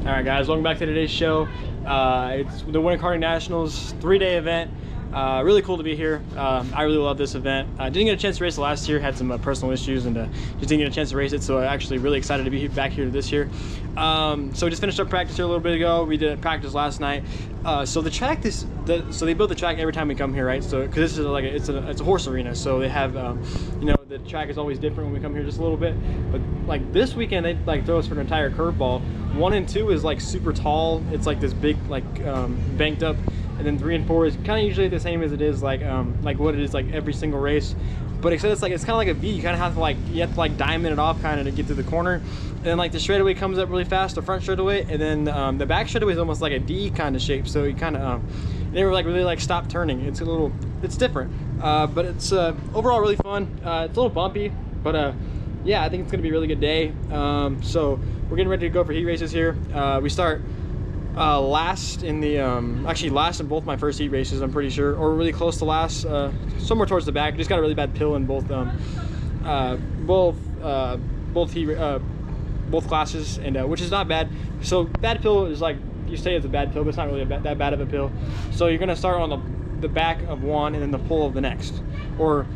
All right, guys, welcome back to today's show. It's the Winter Karting Nationals 3-day event. Really cool to be here. I really love this event. I didn't get a chance to race it last year, had some personal issues, and just didn't get a chance to race it, so I'm actually really excited to be back here this year. So we just finished up practice here a little bit ago. We did practice last night. So the track, so they build the track every time we come here, right? So because this is like it's a horse arena, so they have you know, the track is always different when we come here just a little bit. But like this weekend, they like throw us for an entire curveball. 1 and 2 is like super tall. It's like this big like banked up, and then 3 and 4 is kind of usually the same as it is like what it is like every single race. But except it's kind of like a V. You kind of have to like diamond it off kind of to get to the corner. And then like the straightaway comes up really fast, the front straightaway, and then the back straightaway is almost like a D kind of shape. So you kind of never like really like stop turning. It's different, but it's overall really fun. It's a little bumpy, but yeah, I think it's gonna be a really good day. So we're getting ready to go for heat races here. We start last in the actually last in both my first heat races, I'm pretty sure, or really close to last, somewhere towards the back. Just got a really bad pill in both both classes, and which is not bad. So bad pill is like, you say it's a bad pill, but it's not really that bad of a pill. So you're gonna start on the back of one and then the pull of the next, or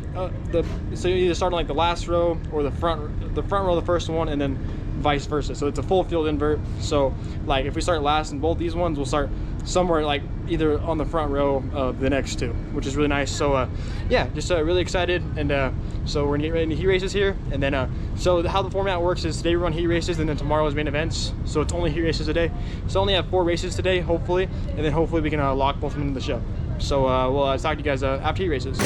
so you either start on like the last row or the front row the first one, and then vice versa. So it's a full field invert. So like if we start last in both these ones, we'll start somewhere like either on the front row of the next two, which is really nice. So yeah, just really excited. And so we're gonna get ready into heat races here, and then so how the format works is today we run heat races, and then tomorrow is main events. So it's only heat races a day. So I only have 4 races today, hopefully, and then hopefully we can lock both of them into the show. So we'll talk to you guys after heat races.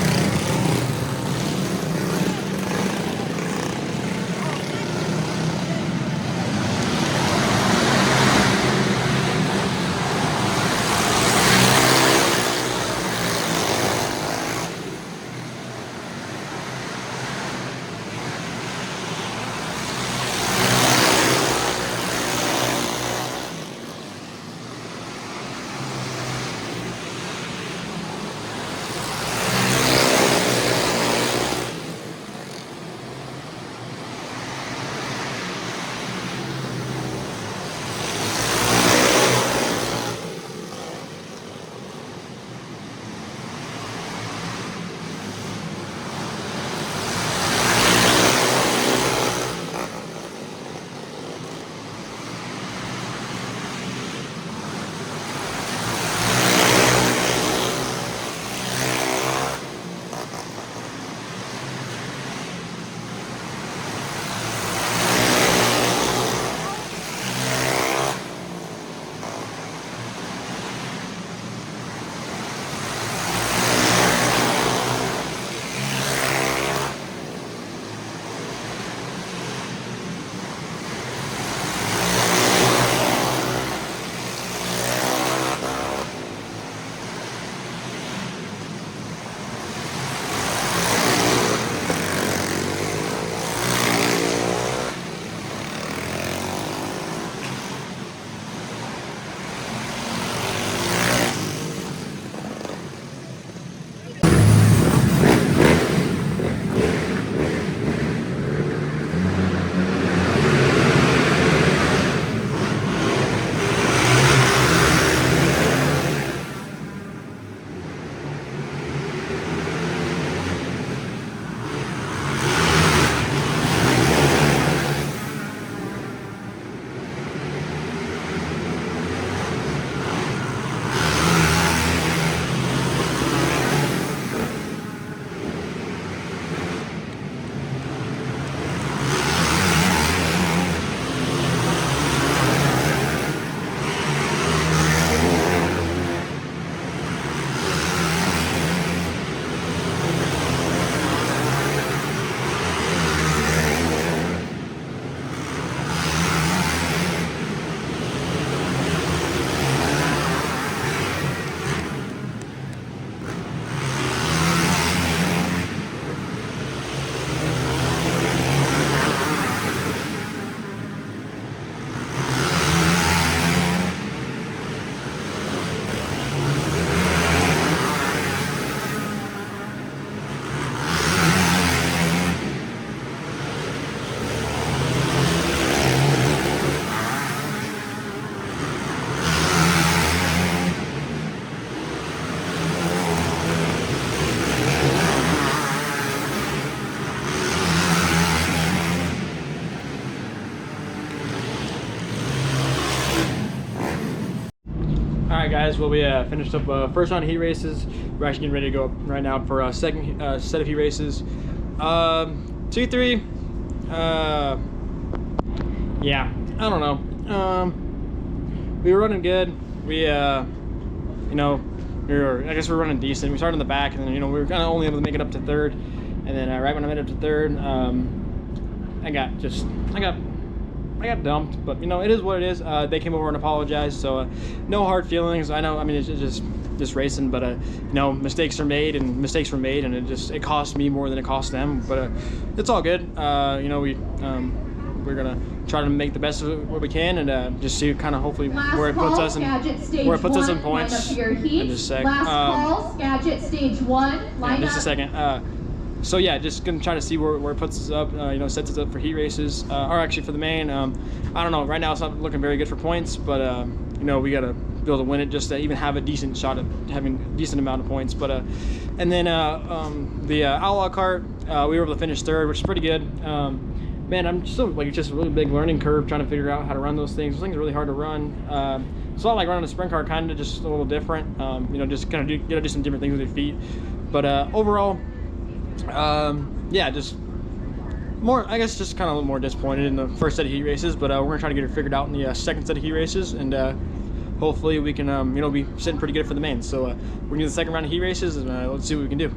guys, well, we finished up first round of heat races. We're actually getting ready to go up right now for a second set of heat races. 2-3, yeah, I don't know. We were running good. We, you know, I guess we were running decent. We started in the back, and then, you know, we were kind of only able to make it up to third. And then right when I made it up to third, I got dumped, but you know, it is what it is. They came over and apologized, so no hard feelings. I know, I mean, it's just racing, but you know, mistakes are made, and mistakes were made, and it cost me more than it cost them, but it's all good. You know, we're gonna try to make the best of what we can, and just see kind of hopefully where it puts us in points. In just a sec. Last call, Skagit stage 1. Yeah, just a second. So yeah, just gonna try to see where it puts us up, you know, sets us up for heat races, or actually for the main. I don't know, right now it's not looking very good for points, but you know, we gotta be able to win it just to even have a decent shot at having a decent amount of points. But and then the outlaw kart, we were able to finish third, which is pretty good. Man, I'm still like, it's just a really big learning curve trying to figure out how to run those things. Those things are really hard to run. It's not like running a sprint car, kind of just a little different. You know, just kind of do some different things with your feet. But overall, yeah, just more, I guess, just kind of a little more disappointed in the first set of heat races, but we're gonna try to get it figured out in the second set of heat races, and hopefully we can, you know, be sitting pretty good for the main. So we're gonna do the second round of heat races, and let's see what we can do.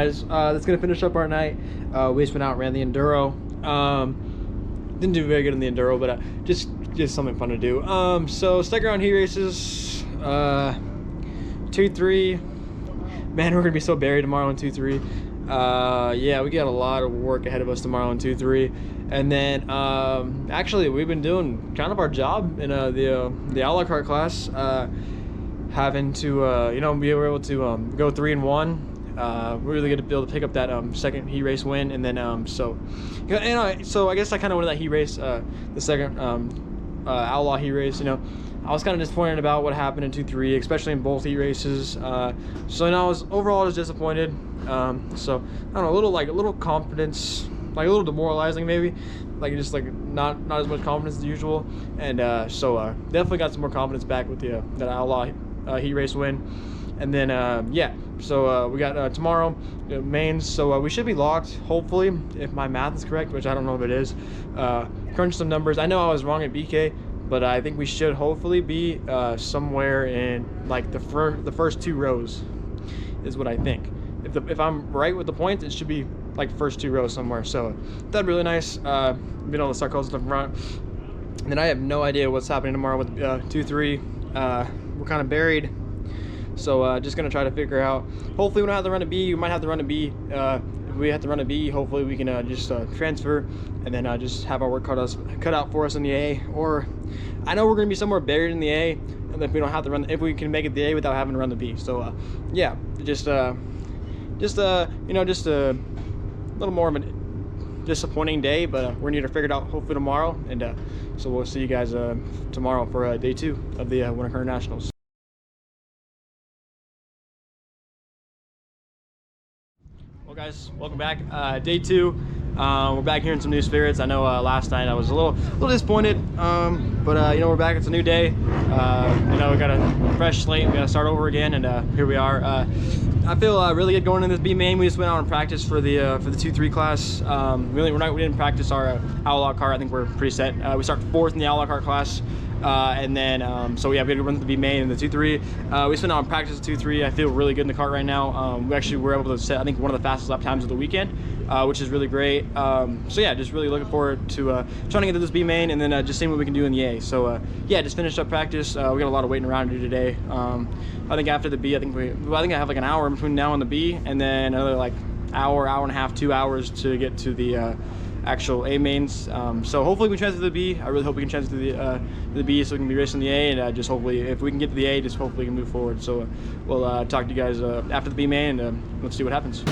guys, that's gonna finish up our night. We just went out and ran the enduro. Didn't do very good in the enduro, but just something fun to do. So stick around heat races. 2-3. Man, we're gonna be so buried tomorrow in 2-3. Yeah, we got a lot of work ahead of us tomorrow in 2-3. And then actually we've been doing kind of our job in the Outlaw Kart class, having to you know, be able to go 3-1. We're really good to be able to pick up that second heat race win. And then so I guess I kind of wanted that heat race, the second Outlaw heat race. You know, I was kind of disappointed about what happened in 2-3, especially in both heat races. So you know, I was overall just disappointed. So I don't know, a little confidence, like a little demoralizing maybe, like just like not as much confidence as usual. And so definitely got some more confidence back with the that Outlaw heat race win. And then yeah, so we got tomorrow mains, so we should be locked, hopefully, if my math is correct, which I don't know if it is. Crunch some numbers. I know I was wrong at BK, but I think we should hopefully be somewhere in like the first 2 rows is what I think. If I'm right with the points, it should be like first 2 rows somewhere. So that'd be really nice. Being able to start close to the front. And then I have no idea what's happening tomorrow with 2-3. We're kind of buried. So just gonna try to figure out. Hopefully we don't have to run a B. We might have to run a B. If we have to run a B, hopefully we can just transfer and then just have our work cut out for us in the A. Or I know we're gonna be somewhere buried in the A, and if we don't have to run, if we can make it the A without having to run the B. So yeah, just you know, just a little more of a disappointing day, but we're gonna figure it out hopefully tomorrow. And so we'll see you guys tomorrow for day 2 of the Winter Karting Nationals. Well guys, welcome back. Day 2. We're back here in some new spirits. I know last night I was a little disappointed, but you know, we're back. It's a new day. You know, we got a fresh slate. We got to start over again, and here we are. I feel really good going in this B main. We just went out and practiced for the 2-3 class. We didn't practice our Outlaw Kart. I think we're pretty set. We start 4th in the Outlaw Kart class. And then so yeah, we had to run the B main and the 2-3. We spent on practice 2-3. I feel really good in the kart right now. We actually were able to set, I think, one of the fastest lap times of the weekend, which is really great. So yeah, just really looking forward to trying to get to this B main, and then just seeing what we can do in the A. So yeah, just finished up practice. We got a lot of waiting around to do today. I think after the B, I think I have like an hour in between now and the B, and then another like hour and a half, 2 hours to get to the actual A mains. So hopefully we transfer to the B. I really hope we can transfer to the B so we can be racing the A, and just hopefully if we can get to the A, just hopefully we can move forward. So we'll talk to you guys after the B main, and let's see what happens.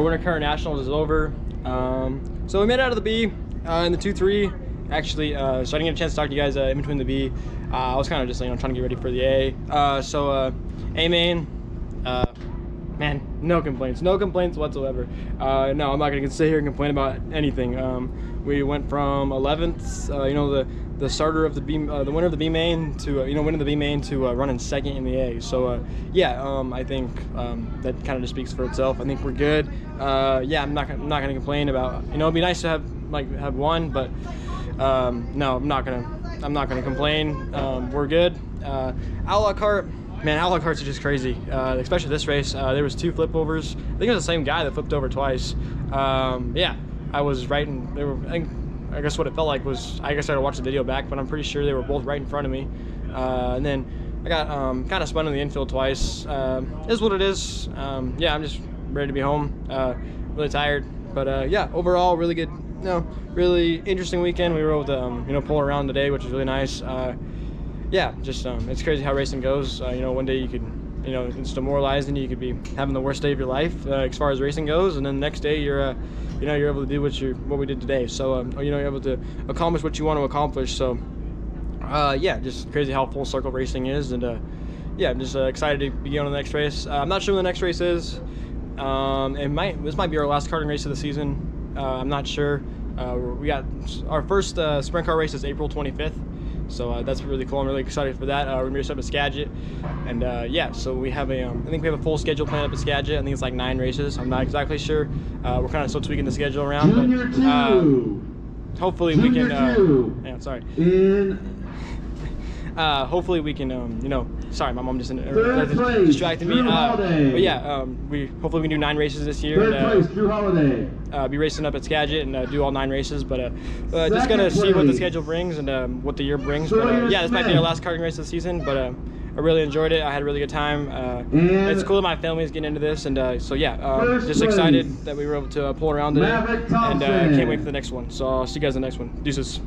our Winter Karting Nationals is over. So we made it out of the B in the 2-3. Actually, so I didn't get a chance to talk to you guys in between the B. I was kind of just trying to get ready for the A. A main, man, no complaints whatsoever. No, I'm not gonna sit here and complain about anything. We went from 11th, the starter of the B, the winner of the B main to winning the B main to running second in the A. So yeah, I think that kind of just speaks for itself. I think we're good. Yeah, I'm not gonna complain about. It'd be nice to have one, but no, I'm not gonna complain. We're good. Outlaw kart. Man, outlaw karts are just crazy, especially this race. There was 2 flip overs. I think it was the same guy that flipped over twice. Yeah, I was right in. I guess what it felt like was, I guess I had to watch the video back, but I'm pretty sure they were both right in front of me. And then I got kind of spun in the infield twice. Is what it is. Yeah, I'm just ready to be home. Really tired, but yeah, overall really good. Really interesting weekend. We were able to pull around today, which was really nice. Yeah, just it's crazy how racing goes. One day you could, it's demoralizing. You could be having the worst day of your life as far as racing goes, and then the next day you're able to do what we did today. So you're able to accomplish what you want to accomplish. So yeah, just crazy how full circle racing is, and yeah, I'm just excited to be on the next race. I'm not sure when the next race is. This might be our last karting race of the season. I'm not sure. We got our first sprint car race is April 25th. So that's really cool. I'm really excited for that. We're gonna be up at Skagit, and yeah. So we have I think we have a full schedule planned up at Skagit. I think it's like 9 races. I'm not exactly sure. We're kind of still tweaking the schedule around, but hopefully we can. Yeah, sorry. Hopefully we can. Sorry, my mom just distracted me. But yeah, hopefully we can do 9 races this year. And, be racing up at Skagit and do all 9 races. But just gonna see what the schedule brings and what the year brings. But yeah, this might be our last karting race of the season. But I really enjoyed it. I had a really good time. It's cool that my family is getting into this, and so yeah, just excited that we were able to pull around today, and can't wait for the next one. So I'll see you guys in the next one. Deuces.